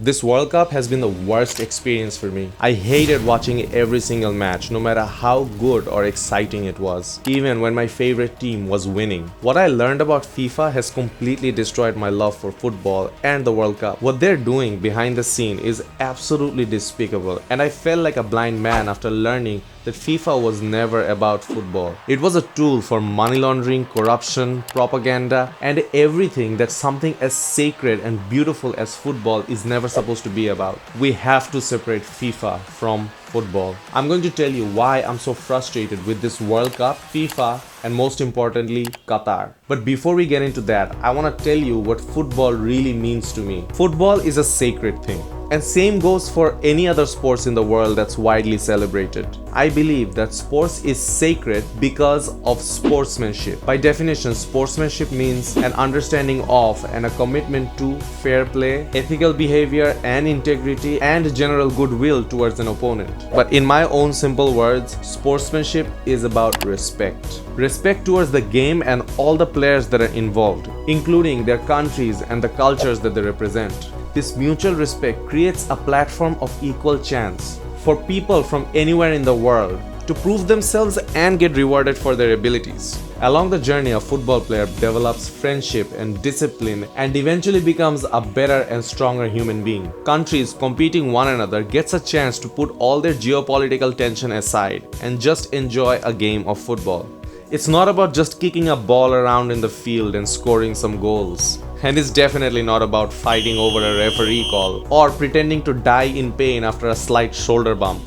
This World Cup has been the worst experience for me. I hated watching every single match, no matter how good or exciting it was, even when my favorite team was winning. What I learned about FIFA has completely destroyed my love for football and the World Cup. What they're doing behind the scene is absolutely despicable, and I felt like a blind man after learning that FIFA was never about football. It was a tool for money laundering, corruption, propaganda, and everything that something as sacred and beautiful as football is never supposed to be about. We have to separate FIFA from football. I'm going to tell you why I'm so frustrated with this World Cup, FIFA, and most importantly, Qatar. But before we get into that, I want to tell you what football really means to me. Football is a sacred thing. And same goes for any other sports in the world that's widely celebrated. I believe that sports is sacred because of sportsmanship. By definition, sportsmanship means an understanding of and a commitment to fair play, ethical behavior and integrity, and general goodwill towards an opponent. But in my own simple words, sportsmanship is about respect. Respect towards the game and all the players that are involved, including their countries and the cultures that they represent. This mutual respect creates a platform of equal chance for people from anywhere in the world to prove themselves and get rewarded for their abilities. Along the journey, a football player develops friendship and discipline and eventually becomes a better and stronger human being. Countries competing one another gets a chance to put all their geopolitical tension aside and just enjoy a game of football. It's not about just kicking a ball around in the field and scoring some goals. And it's definitely not about fighting over a referee call or pretending to die in pain after a slight shoulder bump.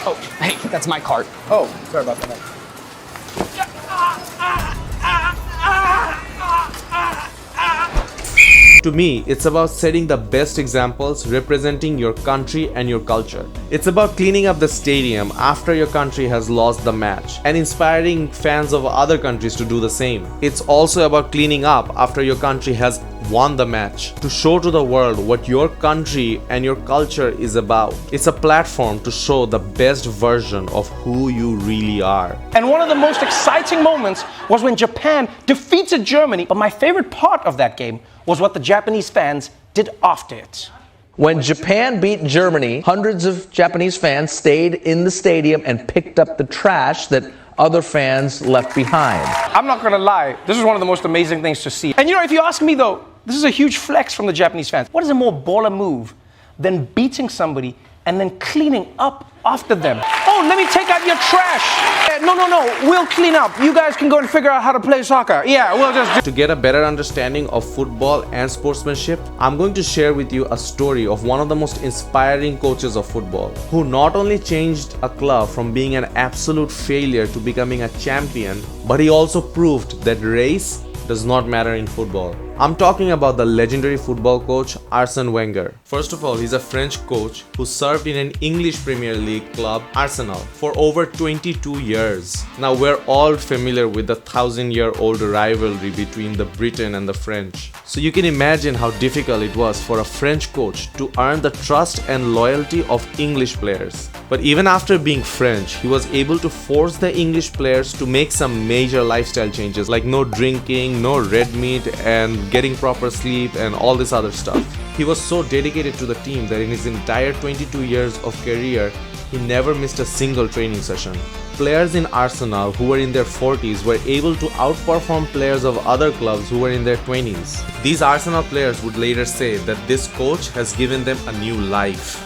Oh, hey, that's my cart. Oh, sorry about that. To me, it's about setting the best examples representing your country and your culture. It's about cleaning up the stadium after your country has lost the match and inspiring fans of other countries to do the same. It's also about cleaning up after your country has won the match to show to the world what your country and your culture is about. It's a platform to show the best version of who you really are. And one of the most exciting moments was when Japan defeated Germany. But my favorite part of that game was what the Japanese fans did after it. When Japan beat Germany, hundreds of Japanese fans stayed in the stadium and picked up the trash that other fans left behind. I'm not gonna lie, this is one of the most amazing things to see. And you know, if you ask me though, this is a huge flex from the Japanese fans. What is a more baller move than beating somebody and then cleaning up after them? Oh, let me take out your trash. No, we'll clean up. You guys can go and figure out how to play soccer. Yeah, we'll just To get a better understanding of football and sportsmanship, I'm going to share with you a story of one of the most inspiring coaches of football, who not only changed a club from being an absolute failure to becoming a champion, but he also proved that race does not matter in football. I'm talking about the legendary football coach Arsene Wenger. First of all, he's a French coach who served in an English Premier League club, Arsenal, for over 22 years. Now, we're all familiar with the 1,000-year-old rivalry between the Britain and the French. So you can imagine how difficult it was for a French coach to earn the trust and loyalty of English players. But even after being French, he was able to force the English players to make some major lifestyle changes like no drinking, no red meat, and getting proper sleep and all this other stuff. He was so dedicated to the team that in his entire 22 years of career, he never missed a single training session. Players in Arsenal who were in their 40s were able to outperform players of other clubs who were in their 20s. These Arsenal players would later say that this coach has given them a new life.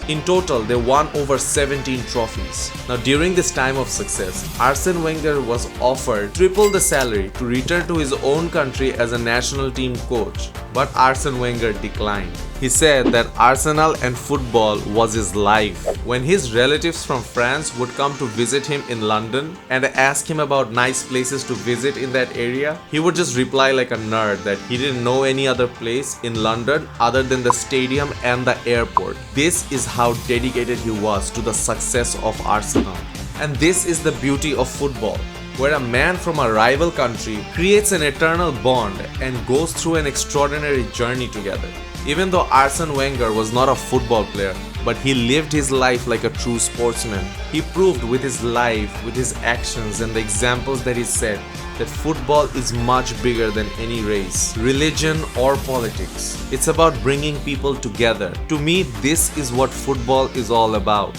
In total, they won over 17 trophies. Now, during this time of success, Arsene Wenger was offered triple the salary to return to his own country as a national team coach, but Arsene Wenger declined. He said that Arsenal and football was his life. When his relatives from France would come to visit him in London and ask him about nice places to visit in that area, he would just reply like a nerd that he didn't know any other place in London other than the stadium and the airport. This is how dedicated he was to the success of Arsenal. And this is the beauty of football, where a man from a rival country creates an eternal bond and goes through an extraordinary journey together. Even though Arsene Wenger was not a football player, but he lived his life like a true sportsman. He proved with his life, with his actions and the examples that he set, that football is much bigger than any race, religion or politics. It's about bringing people together. To me, this is what football is all about.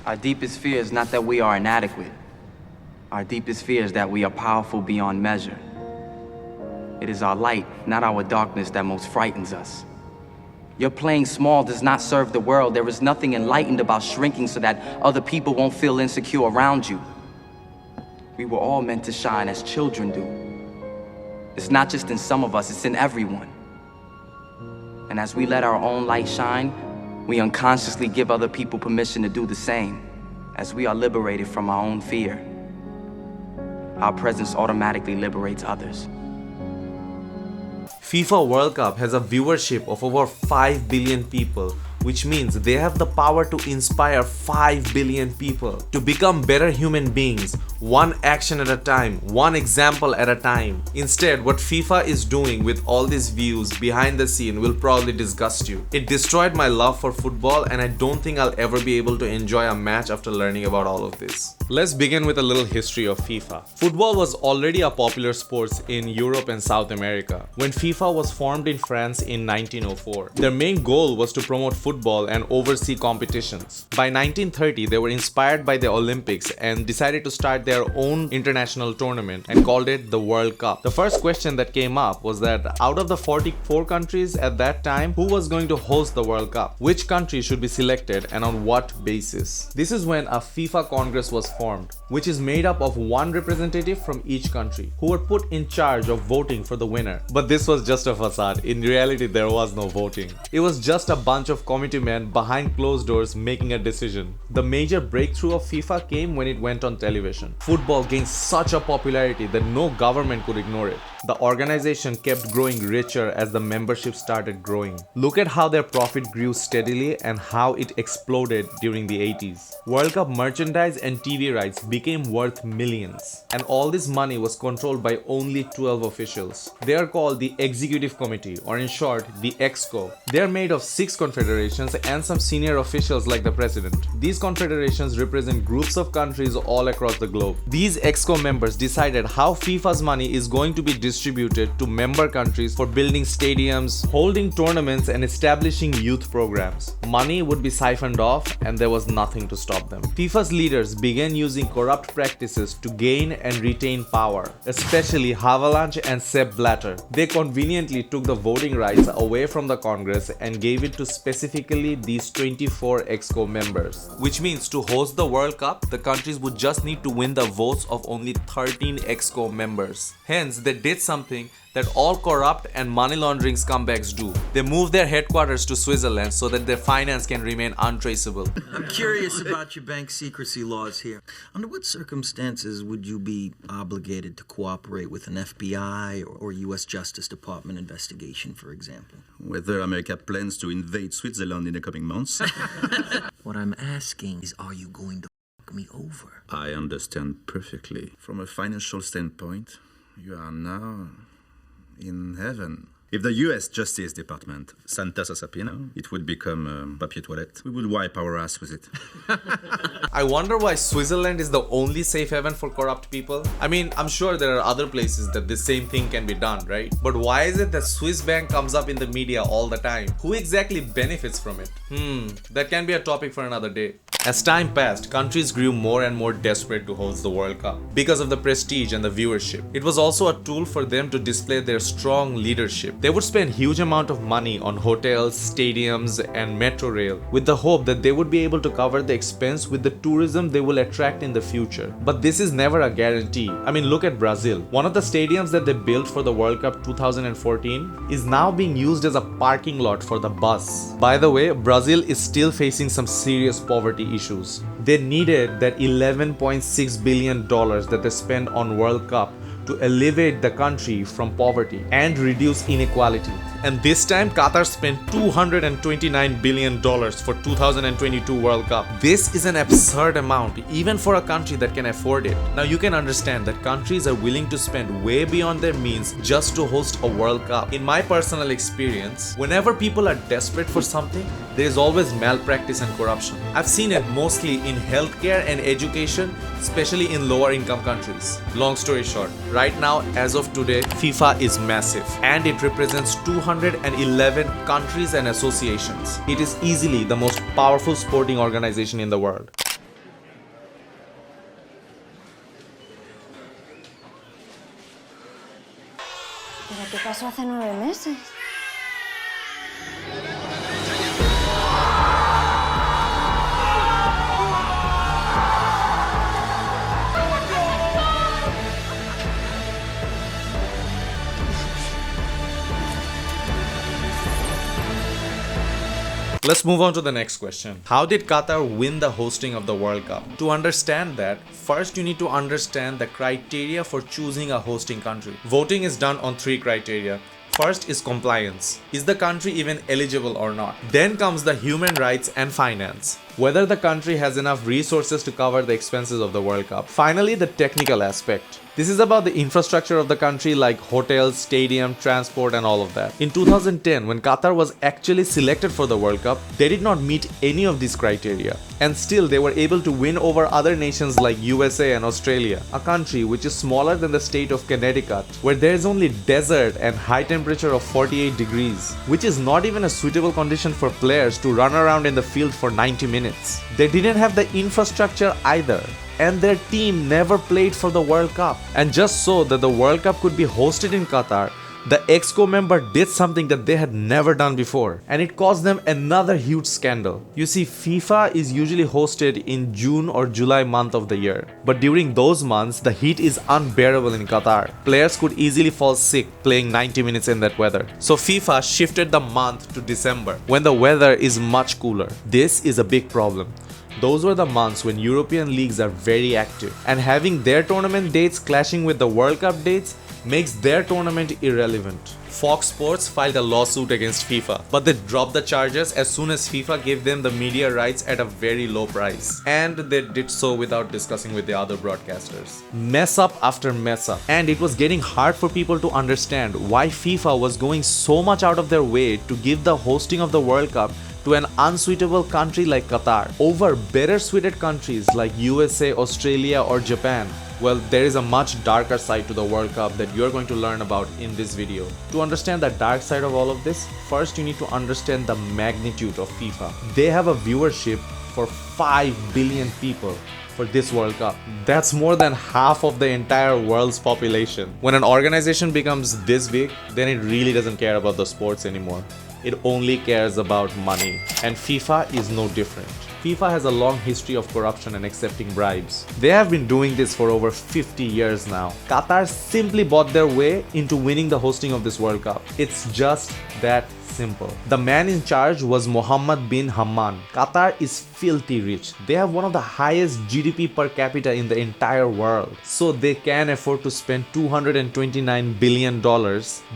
Our deepest fear is not that we are inadequate. Our deepest fear is that we are powerful beyond measure. It is our light, not our darkness, that most frightens us. Your playing small does not serve the world. There is nothing enlightened about shrinking so that other people won't feel insecure around you. We were all meant to shine as children do. It's not just in some of us, it's in everyone. And as we let our own light shine, we unconsciously give other people permission to do the same. As we are liberated from our own fear, our presence automatically liberates others. FIFA World Cup has a viewership of over 5 billion people, which means they have the power to inspire 5 billion people to become better human beings, one action at a time, one example at a time. Instead, what FIFA is doing with all these views behind the scene will probably disgust you. It destroyed my love for football, and I don't think I'll ever be able to enjoy a match after learning about all of this. Let's begin with a little history of FIFA. Football was already a popular sport in Europe and South America when FIFA was formed in France in 1904. Their main goal was to promote football and oversee competitions. By 1930, they were inspired by the Olympics and decided to start their own international tournament and called it the World Cup. The first question that came up was that out of the 44 countries at that time, who was going to host the World Cup? Which country should be selected and on what basis? This is when a FIFA Congress was formed, which is made up of one representative from each country who were put in charge of voting for the winner. But this was just a facade. In reality, there was no voting. It was just a bunch of committee men behind closed doors making a decision. The major breakthrough of FIFA came when it went on television. Football gained such a popularity that no government could ignore it. The organization kept growing richer as the membership started growing. Look at how their profit grew steadily and how it exploded during the 80s. World Cup merchandise and TV rights became worth millions. And all this money was controlled by only 12 officials. They are called the Executive Committee, or in short, the EXCO. They are made of 6 confederations and some senior officials like the president. These confederations represent groups of countries all across the globe. These EXCO members decided how FIFA's money is going to be distributed to member countries for building stadiums, holding tournaments, and establishing youth programs. Money would be siphoned off, and there was nothing to stop them. FIFA's leaders began using corrupt practices to gain and retain power, especially Havelange and Sepp Blatter. They conveniently took the voting rights away from the Congress and gave it to specifically these 24 EXCO members. Which means to host the World Cup, the countries would just need to win the votes of only 13 EXCO members. Hence, they did something that all corrupt and money laundering scumbags do. They moved their headquarters to Switzerland so that their finance can remain untraceable. I'm curious about your bank secrecy laws here. Under what circumstances would you be obligated to cooperate with an FBI or U.S. Justice Department investigation, for example? Whether America plans to invade Switzerland in the coming months? What I'm asking is, are you going to fuck me over? I understand perfectly. From a financial standpoint, you are now in heaven. If the US Justice Department sent us a subpoena, it would become papier toilette. We would wipe our ass with it. I wonder why Switzerland is the only safe haven for corrupt people. I mean, I'm sure there are other places that the same thing can be done, right? But why is it that Swiss bank comes up in the media all the time? Who exactly benefits from it? That can be a topic for another day. As time passed, countries grew more and more desperate to host the World Cup because of the prestige and the viewership. It was also a tool for them to display their strong leadership. They would spend huge amount of money on hotels, stadiums, and metro rail with the hope that they would be able to cover the expense with the tourism they will attract in the future. But this is never a guarantee. I mean, look at Brazil. One of the stadiums that they built for the World Cup 2014 is now being used as a parking lot for the bus. By the way, Brazil is still facing some serious poverty issues. They needed that $11.6 billion that they spent on World Cup to elevate the country from poverty and reduce inequality. And this time, Qatar spent $229 billion for 2022 World Cup. This is an absurd amount, even for a country that can afford it. Now you can understand that countries are willing to spend way beyond their means just to host a World Cup. In my personal experience, whenever people are desperate for something, there is always malpractice and corruption. I've seen it mostly in healthcare and education, especially in lower income countries. Long story short, right now, as of today, FIFA is massive and it represents 211 countries and associations. It is easily the most powerful sporting organization in the world. ¿Pero qué pasó hace 9 meses? Let's move on to the next question. How did Qatar win the hosting of the World Cup? To understand that, first you need to understand the criteria for choosing a hosting country. Voting is done on 3 criteria. First is compliance. Is the country even eligible or not? Then comes the human rights and finance. Whether the country has enough resources to cover the expenses of the World Cup. Finally, the technical aspect. This is about the infrastructure of the country like hotels, stadium, transport and all of that. In 2010, when Qatar was actually selected for the World Cup, they did not meet any of these criteria. And still they were able to win over other nations like USA and Australia, a country which is smaller than the state of Connecticut, where there is only desert and high temperature of 48 degrees, which is not even a suitable condition for players to run around in the field for 90 minutes. They didn't have the infrastructure either, and their team never played for the World Cup. And just so that the World Cup could be hosted in Qatar, the EXCO member did something that they had never done before, and it caused them another huge scandal. You see, FIFA is usually hosted in June or July month of the year, but during those months the heat is unbearable in Qatar. Players could easily fall sick playing 90 minutes in that weather. So FIFA shifted the month to December, when the weather is much cooler. This is a big problem. Those were the months when European leagues are very active, and having their tournament dates clashing with the World Cup dates makes their tournament irrelevant. Fox Sports filed a lawsuit against FIFA, but they dropped the charges as soon as FIFA gave them the media rights at a very low price. And they did so without discussing with the other broadcasters. Mess up after mess up. And it was getting hard for people to understand why FIFA was going so much out of their way to give the hosting of the World Cup to an unsuitable country like Qatar over better suited countries like USA, Australia or Japan. Well, there is a much darker side to the World Cup that you are going to learn about in this video. To understand the dark side of all of this, first you need to understand the magnitude of FIFA. They have a viewership for 5 billion people for this World Cup. That's more than half of the entire world's population. When an organization becomes this big, then it really doesn't care about the sports anymore. It only cares about money. And FIFA is no different. FIFA has a long history of corruption and accepting bribes. They have been doing this for over 50 years now. Qatar simply bought their way into winning the hosting of this World Cup. It's just that simple. The man in charge was Mohammed bin Hamdan. Qatar is filthy rich. They have one of the highest GDP per capita in the entire world. So they can afford to spend $229 billion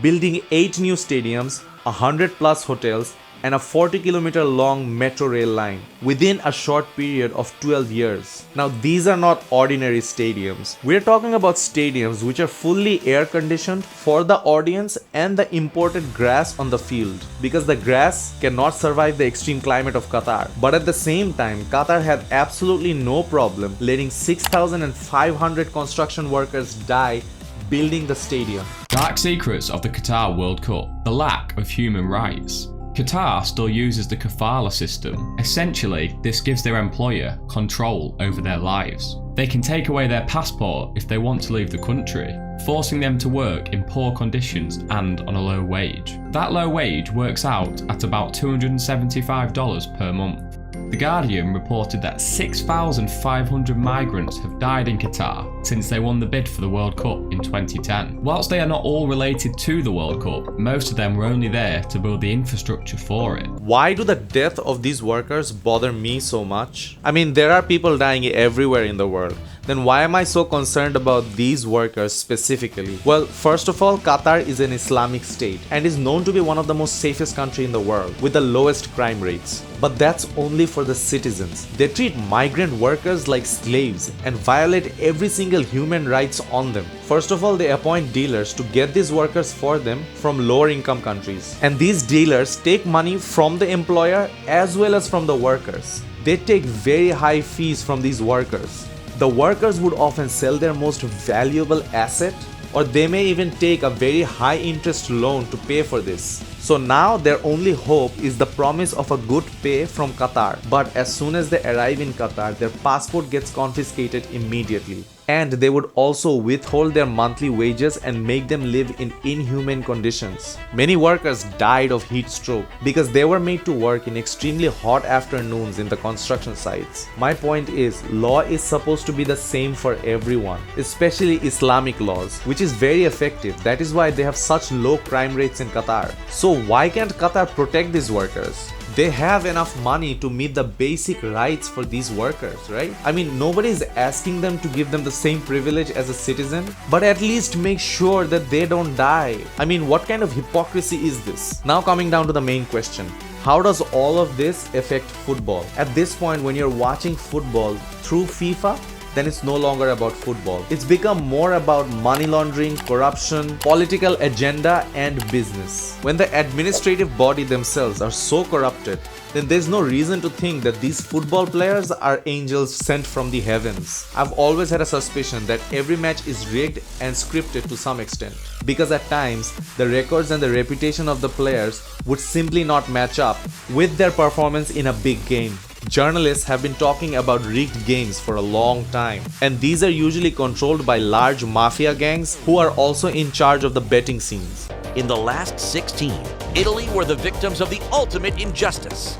building 8 new stadiums, 100 plus hotels, and a 40-kilometer long metro rail line within a short period of 12 years. Now, these are not ordinary stadiums. We're talking about stadiums which are fully air-conditioned for the audience and the imported grass on the field, because the grass cannot survive the extreme climate of Qatar. But at the same time, Qatar had absolutely no problem letting 6,500 construction workers die building the stadium. Dark secrets of the Qatar World Cup: the lack of human rights. Qatar still uses the kafala system. Essentially, this gives their employer control over their lives. They can take away their passport if they want to leave the country, forcing them to work in poor conditions and on a low wage. That low wage works out at about $275 per month. The Guardian reported that 6,500 migrants have died in Qatar since they won the bid for the World Cup in 2010. Whilst they are not all related to the World Cup, most of them were only there to build the infrastructure for it. Why do the death of these workers bother me so much? I mean, there are people dying everywhere in the world, then why am I so concerned about these workers specifically? Well, first of all, Qatar is an Islamic state and is known to be one of the most safest countries in the world with the lowest crime rates. But that's only for the citizens. They treat migrant workers like slaves and violate every single human rights on them. First of all, they appoint dealers to get these workers for them from lower income countries. And these dealers take money from the employer as well as from the workers. They take very high fees from these workers. The workers would often sell their most valuable asset, or they may even take a very high interest loan to pay for this. So now their only hope is the promise of a good pay from Qatar. But as soon as they arrive in Qatar, their passport gets confiscated immediately. And they would also withhold their monthly wages and make them live in inhumane conditions. Many workers died of heat stroke because they were made to work in extremely hot afternoons in the construction sites. My point is, law is supposed to be the same for everyone, especially Islamic laws, which is very effective. That is why they have such low crime rates in Qatar. So why can't Qatar protect these workers? They have enough money to meet the basic rights for these workers, right? I mean, nobody is asking them to give them the same privilege as a citizen, but at least make sure that they don't die. I mean, what kind of hypocrisy is this? Now coming down to the main question. How does all of this affect football? At this point, when you're watching football through FIFA, then it's no longer about football. It's become more about money laundering, corruption, political agenda, and business. When the administrative body themselves are so corrupted, then there's no reason to think that these football players are angels sent from the heavens. I've always had a suspicion that every match is rigged and scripted to some extent, because at times the records and the reputation of the players would simply not match up with their performance in a big game. Journalists have been talking about rigged games for a long time, and these are usually controlled by large mafia gangs who are also in charge of the betting scenes. In the last 16, Italy were the victims of the ultimate injustice.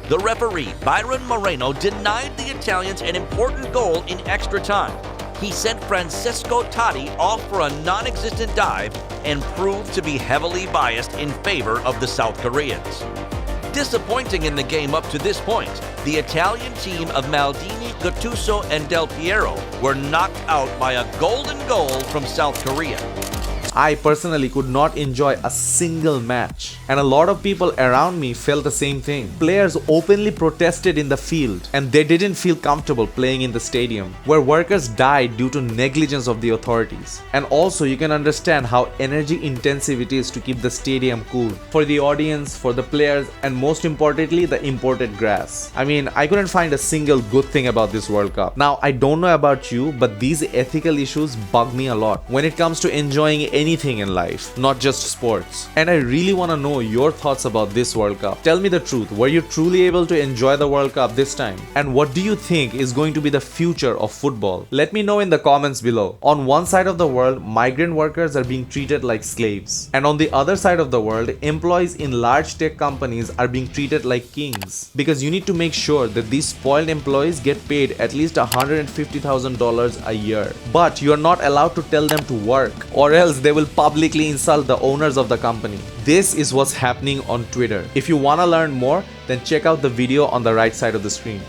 The referee, Byron Moreno, denied the Italians an important goal in extra time. He sent Francesco Totti off for a non-existent dive and proved to be heavily biased in favor of the South Koreans. Disappointing in the game up to this point, the Italian team of Maldini, Gattuso, and Del Piero were knocked out by a golden goal from South Korea. I personally could not enjoy a single match, and a lot of people around me felt the same thing. Players openly protested in the field, and they didn't feel comfortable playing in the stadium, where workers died due to negligence of the authorities. And also you can understand how energy intensive it is to keep the stadium cool for the audience, for the players, and most importantly, the imported grass. I mean, I couldn't find a single good thing about this World Cup. Now, I don't know about you, but these ethical issues bug me a lot when it comes to enjoying anything in life, not just sports. And I really want to know your thoughts about this World Cup. Tell me the truth, were you truly able to enjoy the World Cup this time? And what do you think is going to be the future of football? Let me know in the comments below. On one side of the world, migrant workers are being treated like slaves. And on the other side of the world, employees in large tech companies are being treated like kings. Because you need to make sure that these spoiled employees get paid at least $150,000 a year. But you are not allowed to tell them to work, or else they will publicly insult the owners of the company. This is what's happening on Twitter. If you want to learn more, then check out the video on the right side of the screen.